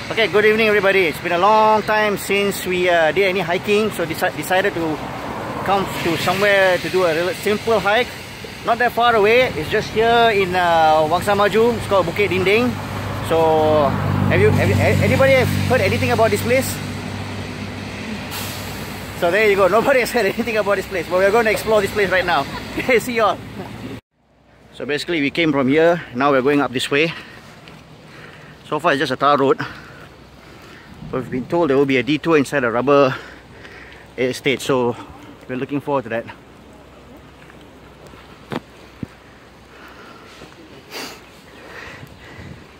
Okay, good evening everybody. It's been a long time since we did any hiking, so decided to come to somewhere to do a simple hike. Not that far away, it's just here in Wangsa Maju. It's called Bukit Dinding. So, anybody heard anything about this place? So there you go, nobody has heard anything about this place, but we're going to explore this place right now. Okay, see y'all. So basically we came from here, now we're going up this way. So far it's just a tar road. But we've been told there will be a detour inside a rubber estate, so we're looking forward to that.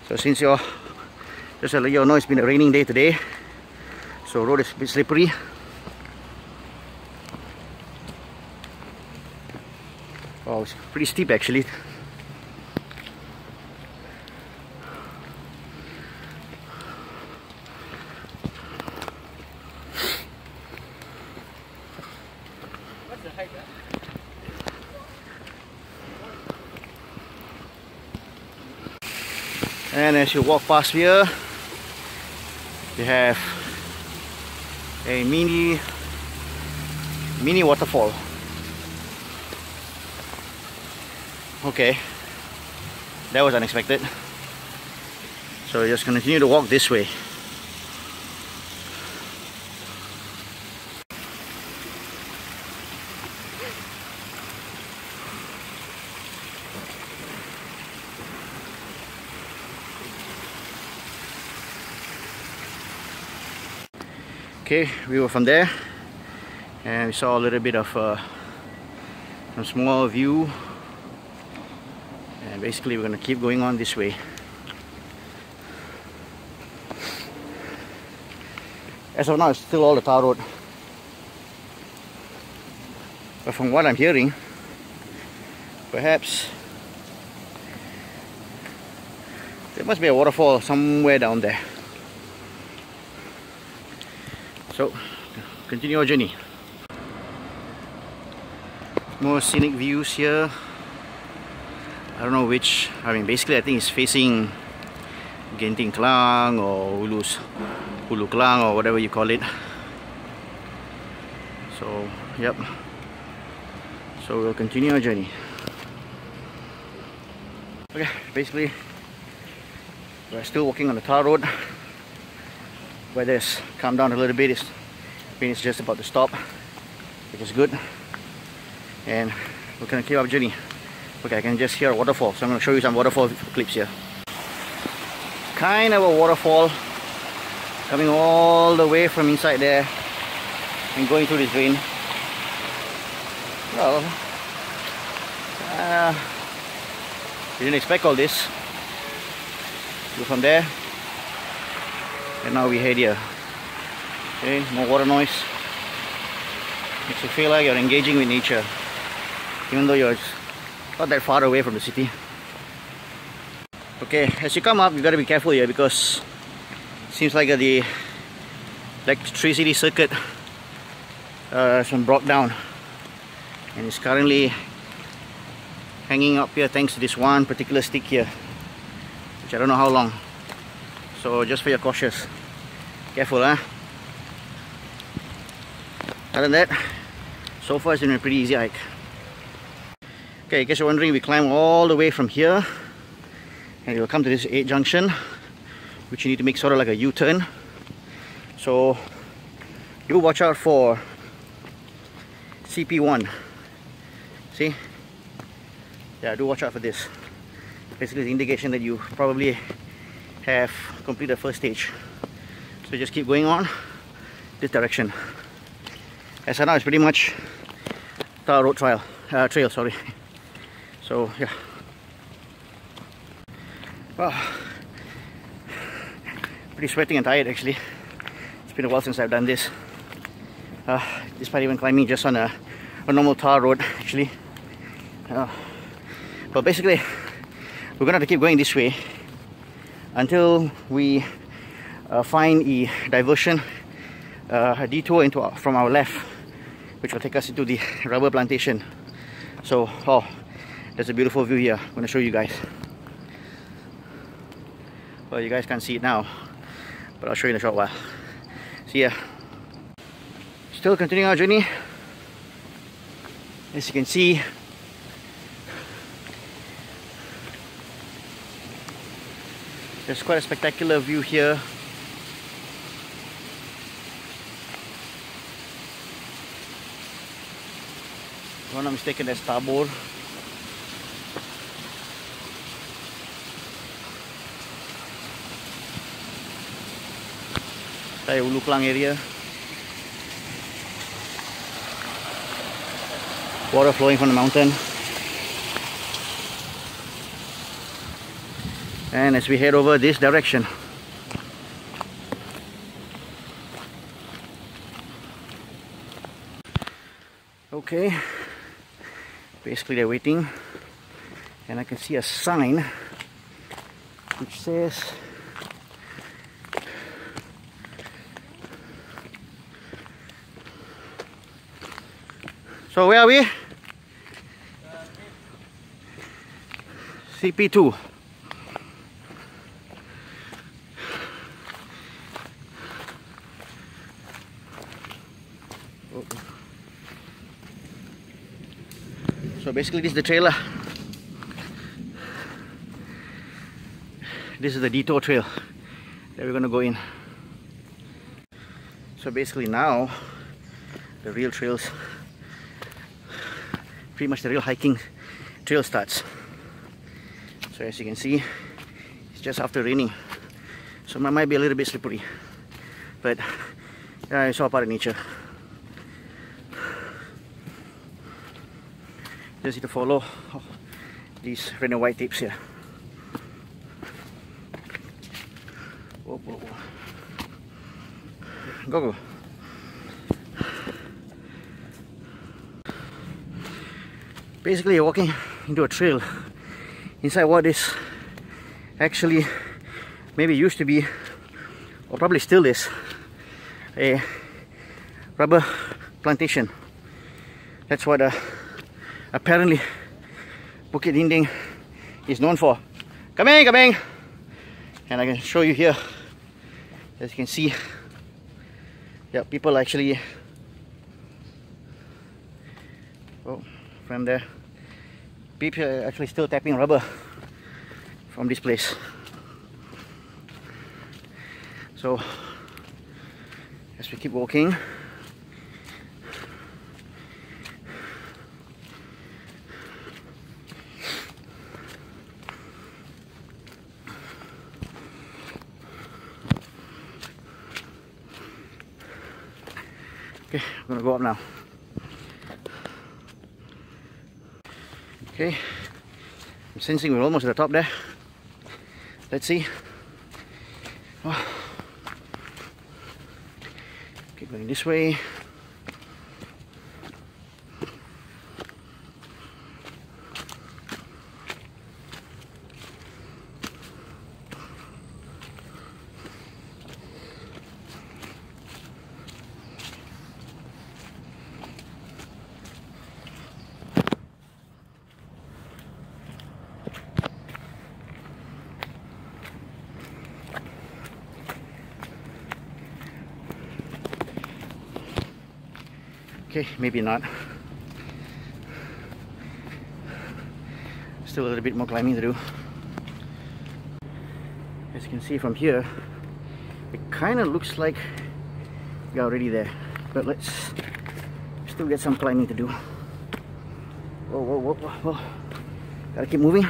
So since just to let you all know, it's been a raining day today, so road is a bit slippery. Oh, it's pretty steep actually. What's the height? And as you walk past here, you have a mini waterfall. Okay, that was unexpected. So just continue to walk this way. Okay, we were from there and we saw a little bit of some small view, and basically we're going to keep going on this way. As of now, it's still all the tar road, but from what I'm hearing, perhaps there must be a waterfall somewhere down there. So, continue our journey. More scenic views here. I don't know which, basically I think it's facing Genting Klang or Hulu Klang or whatever you call it. So, yep. So we'll continue our journey. Okay, basically we're still walking on the tar road. Weather's calmed down a little bit. It's just about to stop, which is good. And we're gonna keep our journey. Okay, I can just hear a waterfall, so I'm gonna show you some waterfall clips here. Kind of a waterfall coming all the way from inside there and going through this drain. Well, didn't expect all this. So from there, and now we head here. Okay, more water noise. Makes you feel like you're engaging with nature, even though you're not that far away from the city. Okay, as you come up, you gotta be careful here because it seems like the electricity circuit has been brought down and it's currently hanging up here thanks to this one particular stick here, which I don't know how long. So just for your cautious, careful, huh? Other than that, so far it's been a pretty easy hike. Okay, in case you're wondering, we climb all the way from here and you'll come to this 8 junction, which you need to make sort of like a U-turn. So do watch out for CP1. See? Yeah, do watch out for this. Basically the indication that you probably have completed the first stage. So just keep going on this direction. As of now, it's pretty much tar road trail, sorry. So yeah. Well, pretty sweating and tired actually. It's been a while since I've done this. Despite even climbing just on a normal tar road actually. But basically, we're gonna have to keep going this way until we find a diversion, a detour from our left, which will take us into the rubber plantation. So, oh, there's a beautiful view here. I'm going to show you guys. Well, you guys can't see it now, but I'll show you in a short while. See ya. Still continuing our journey. As you can see, there's quite a spectacular view here. If I'm not mistaken, that's Tabor. Saya Ulu Klang area. Water flowing from the mountain. And as we head over this direction, okay, basically they're waiting, and I can see a sign which says so where are we? CP2. So basically this is the trailer. This is the detour trail that we're going to go in. So basically now the real trails, pretty much the real hiking trail starts. So as you can see, it's just after raining, so it might be a little bit slippery, but yeah, it's all part of nature. Just need to follow these red and white tapes here. Whoa, whoa, whoa. Go, go. Basically, you're walking into a trail inside what is actually maybe used to be, or probably still is, a rubber plantation. That's what apparently Bukit Dinding is known for. Coming, coming! And I can show you here, as you can see, yeah, people actually, oh, from there, people are actually still tapping rubber from this place. So as we keep walking, okay, I'm gonna go up now. Okay, I'm sensing we're almost at the top there. Let's see. Oh. Keep going this way. Okay, maybe not. Still a little bit more climbing to do. As you can see from here, it kind of looks like we're already there, but let's still get some climbing to do. Whoa, whoa, whoa, whoa, whoa. Gotta keep moving.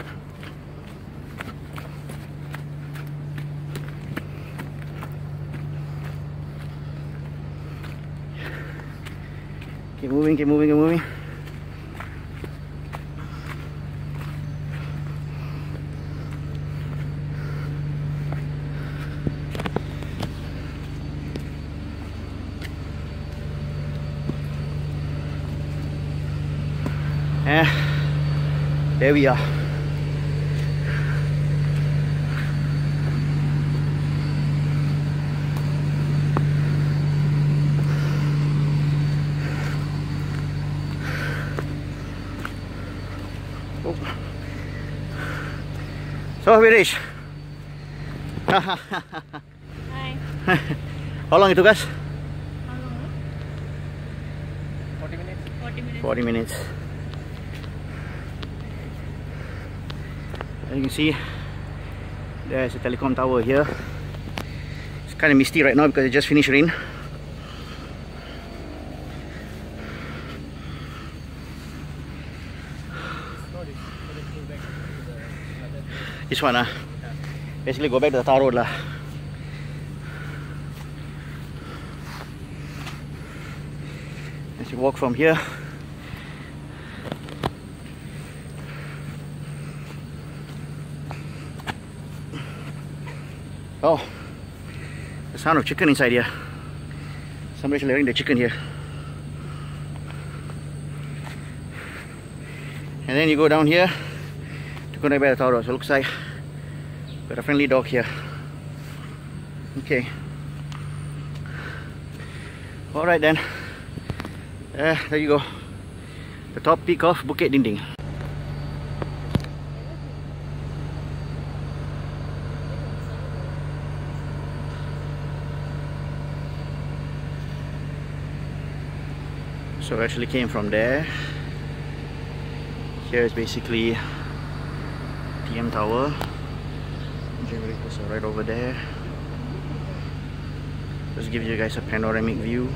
Keep moving, keep moving, keep moving. There we are. Oh. So we reach. Hi. How long it took us? How long? 40 minutes. 40 minutes. 40 minutes. As you can see, there's a telecom tower here. It's kind of misty right now because it just finished rain. This one, basically go back to the tar road lah. As you walk from here, oh, the sound of chicken inside here. Somebody's layering the chicken here. And then you go down here to connect by the tar road. So it looks like we've got a friendly dog here. Okay. Alright then. There you go. The top peak of Bukit Dinding. So I actually came from there. Here is basically TM Tower. Generators are right over there. Just give you guys a panoramic view.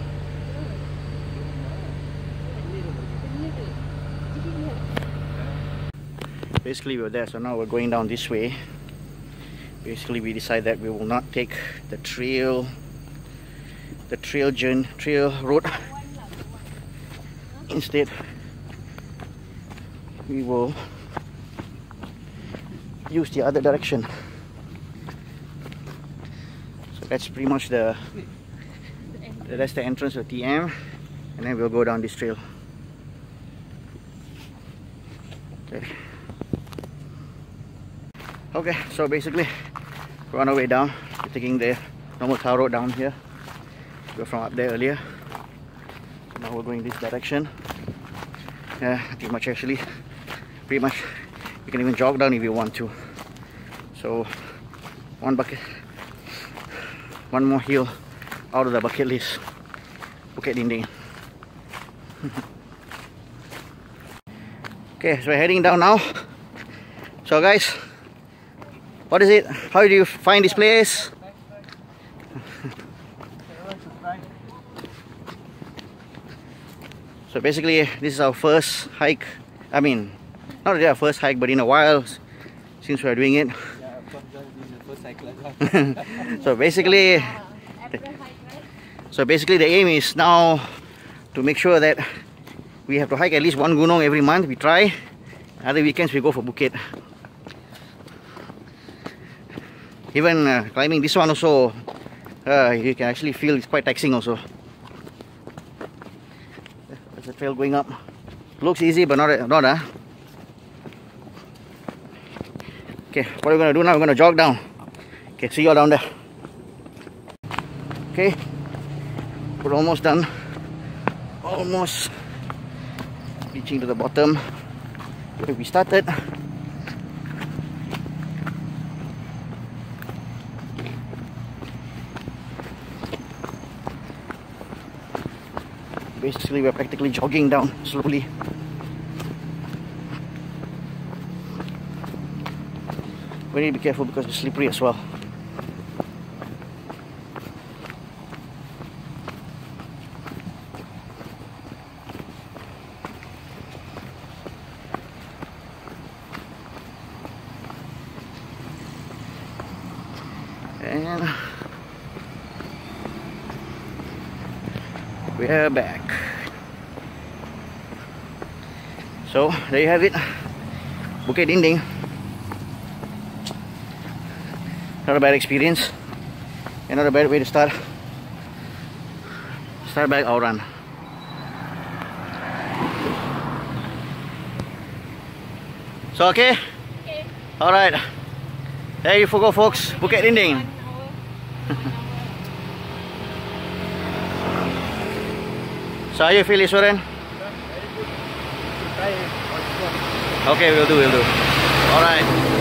Basically we were there, so now we're going down this way. Basically we decided that we will not take the trail road. Instead, we will use the other direction. So that's pretty much that's the entrance of TM, and then we'll go down this trail. Okay, so basically we're on our way down. We're taking the normal tar road down here. We were from up there earlier. Now we're going this direction. Pretty much you can even jog down if you want to. So one more hill out of the bucket list. Bukit Dinding. Okay, so we're heading down now. So guys, what is it? How do you find this place? So basically this is our first hike. I mean, not really our first hike, but in a while since we are doing it. Yeah, of course, this is the first cycle. So basically the aim is now to make sure that we have to hike at least one gunung every month. We try. Other weekends we go for Bukit. Even climbing this one also, you can actually feel it's quite taxing also. There's a trail going up. Looks easy, but not. Okay, what we're gonna do now? We're gonna jog down. Okay, see you all down there. Okay, we're almost done. Almost reaching to the bottom where we started. Basically, we're practically jogging down slowly. We need to be careful because it's slippery as well. And we're back. So there you have it, Bukit Dinding. Not a bad experience, and not a bad way to start back our run. So okay? Alright. There you go, folks, Bukit Dinding. So how you feel, Iswaran? Okay, we'll do. Alright.